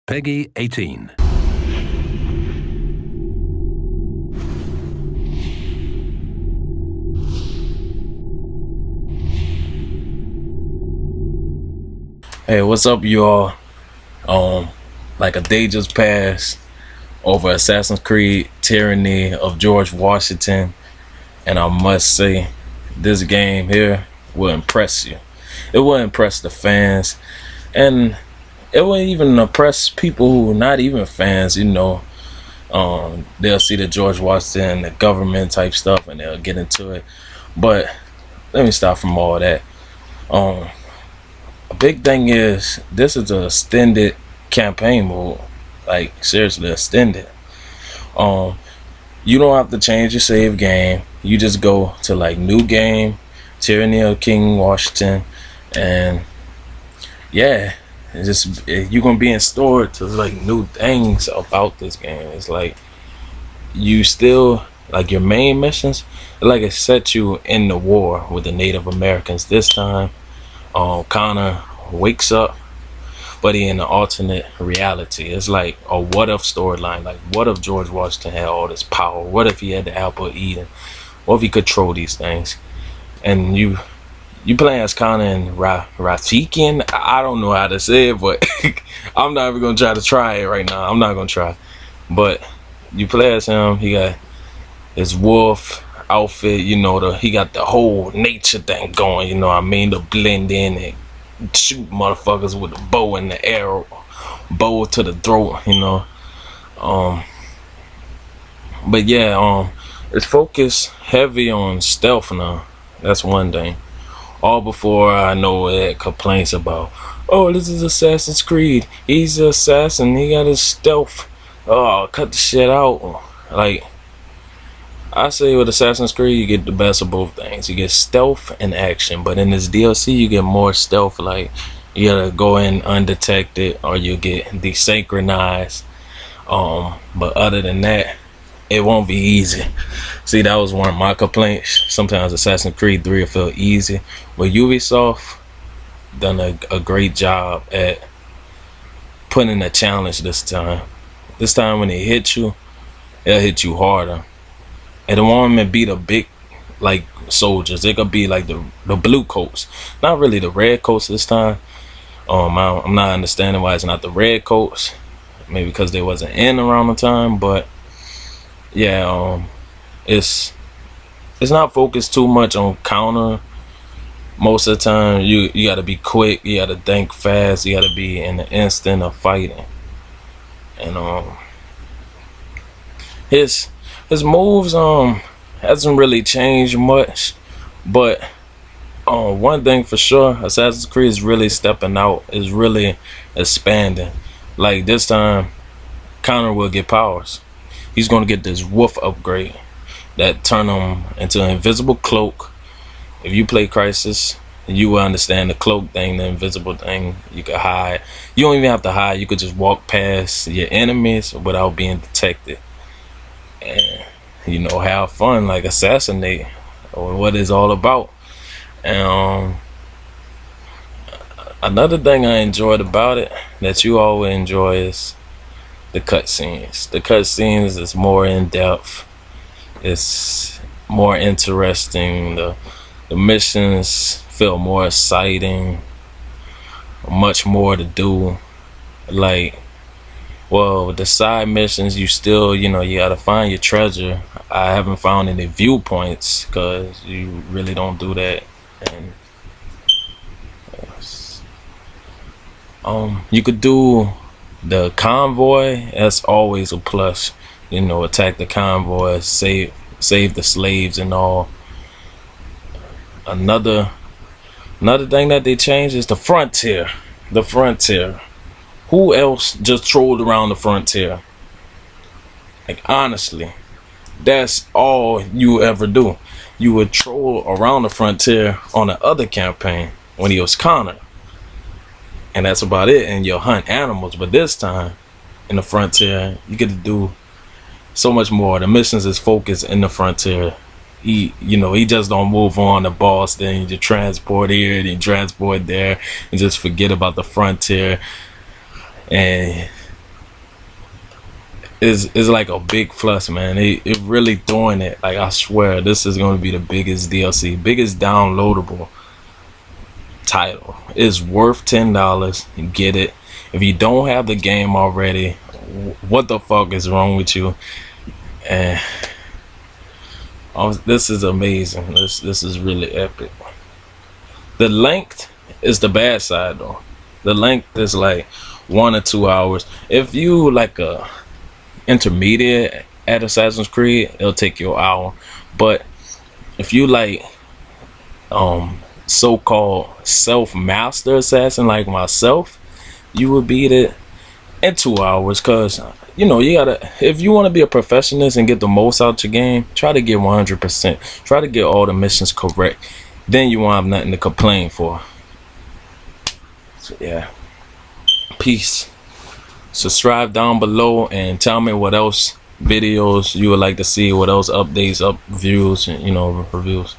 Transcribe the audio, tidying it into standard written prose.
Peggy 18. Hey, what's up, y'all? Like a day just passed over Assassin's Creed Tyranny of George Washington, and I must say, this game here will impress you. It will impress the fans, and it will even impress people who are not even fans. They'll see the George Washington, the government type stuff, and they'll get into it. But let me stop from all that. A big thing is this is a extended campaign mode, like seriously extended. You don't have to change your save game. You just go to like new game, Tyranny of King Washington, and yeah, you're gonna be installed to like new things about this game. It's like you still like your main missions, like it set you in the war with the Native Americans this time. Connor wakes up, but he in an alternate reality. It's like a what if storyline. Like, what if George Washington had all this power? What if he had the apple of Eden? What if he controlled these things? And you play as Connor and Rafikian. I don't know how to say it, but I'm not even gonna try it right now. I'm not gonna try. But you play as him. He got his wolf outfit, he got the whole nature thing going, to blend in and shoot motherfuckers with the bow and the arrow, bow to the throat, but yeah, it's focused heavy on stealth now. That's one thing. All before I know it complaints about, oh, this is Assassin's Creed, he's an assassin, he got his stealth, oh, cut the shit out. Like, I say with Assassin's Creed, you get the best of both things. You get stealth and action, but in this DLC, you get more stealth. Like, you gotta go in undetected, or you get desynchronized. But other than that, it won't be easy. See, that was one of my complaints. Sometimes Assassin's Creed 3 will feel easy, but Ubisoft done a great job at putting a challenge this time. This time when it hit you, it'll hit you harder. And it won't even be the big, like, soldiers. It could be like the blue coats, not really the red coats this time. I'm not understanding why it's not the red coats. Maybe because they wasn't in around the time, but yeah, it's not focused too much on counter. Most of the time, you gotta be quick. You gotta think fast. You gotta be in the instant of fighting. And his moves hasn't really changed much, but one thing for sure, Assassin's Creed is really stepping out, is really expanding. Like this time, Connor will get powers. He's gonna get this wolf upgrade that turn him into an invisible cloak. If you play Crisis, you will understand the cloak thing, the invisible thing. You can hide. You don't even have to hide. You could just walk past your enemies without being detected. And have fun, like assassinate, or what it's all about. And another thing I enjoyed about it that you always enjoy is the cutscenes. The cutscenes is more in depth. It's more interesting. The missions feel more exciting. Much more to do. Like, well, with the side missions, you still, you gotta find your treasure. I haven't found any viewpoints because you really don't do that. And you could do the convoy. That's always a plus. Attack the convoy, save the slaves and all. Another thing that they changed is the frontier. The frontier. Who else just trolled around the frontier? Like, honestly, that's all you ever do. You would troll around the frontier on the other campaign when he was Connor, and that's about it. And you'll hunt animals. But this time in the frontier, you get to do so much more. The missions is focused in the frontier. He just don't move on to Boston. You transport here and you transport there and just forget about the frontier. And is like a big plus, man. It really doing it. Like, I swear, this is going to be the biggest DLC, biggest downloadable title. It's worth $10. Get it. If you don't have the game already, what the fuck is wrong with you? And this is amazing. This is really epic. The length is the bad side though. The length is like 1 or 2 hours. If you like a intermediate at Assassin's Creed, it'll take you an hour. But if you like so-called self-master assassin like myself, you will beat it in 2 hours. Cause you know, you gotta, if you want to be a perfectionist and get the most out your game, try to get 100%. Try to get all the missions correct. Then you won't have nothing to complain for. So yeah, peace. Subscribe down below and tell me what else videos you would like to see, what else updates, up views, and you know, reviews.